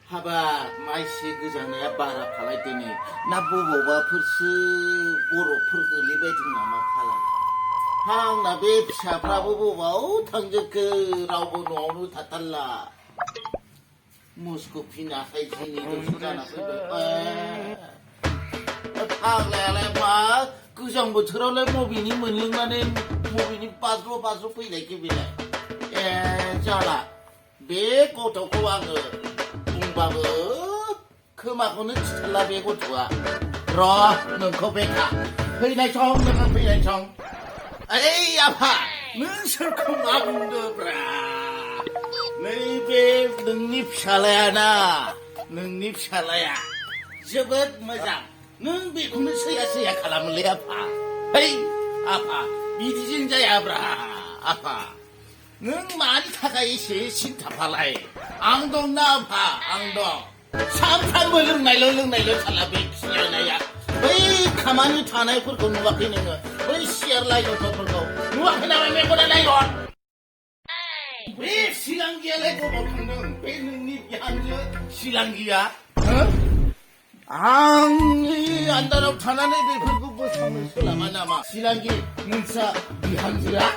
हाबाब माइसि गोजांनाया बारा खालायदोनो ना बबावबाफोरसो बरफफोर गोलैबायदों नामा फालाय आंना बे फिसाफ्राबो बबाव थांजोबखो रावबो न'आवनो थाथारला मुसखौ फिनो आखाइ जिनिल'सो जाना फैबाय फाग्लायालाय मा गोजां बोथोरावलाय बबेनि मोनलोंनानै बबेनि बाज्ल' फैनायखो बेलाय जाला बे गथ'खौ आङो बुंबाबो खोमाखौनो थिथारला बे गथ'आ र' नोंखौ बेखा फैनाय सम ओइ आफा नों सोरखौ मा बुंदोब्रा नैबे नोंनि फिसालाया जोबोद मोजां नों बेखौनो सैया खालामोलै आफा है आफा बिदिजों जायाब्रा आफा नों मानि थाखाय एसे सिन्थाफालाय आं दं ना आफा आं दं सानफ्रामबो लोंनायल' थाला बे खिलायनाया बै खामानि थानायफोरखौ नुवाखै नोङो बै सियार लायल'फोरखौ नुवाखै नामा मेगना नायहर बे सिलांगियालाय बबाव थांदों बे नोंनि बिहामजो सिलांगिया आंनि आन्दाराव थानानै बेफोरखौ बोस्रांनो सोलाबा नामा सिलांगि नोंस्रा बिहामजोआ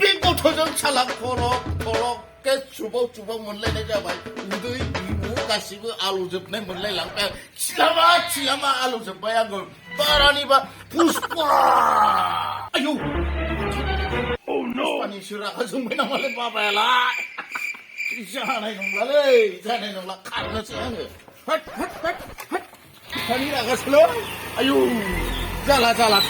बे गथ'जों साला खर'के सुबाव मोनलायनाय जाबाय उदै बिबु गासिबो आलौजोबनाय मोनलायलांबाय खिलामा आलौजोबबाय आङो बारानिबा पुष्पा आयौ पुष्पानिसो रागा जोंबाय नामालै बाबायालाय जानाय नंला खारनोसै आङो हट पुष्पानि रागासोलै आयौ जाला थाला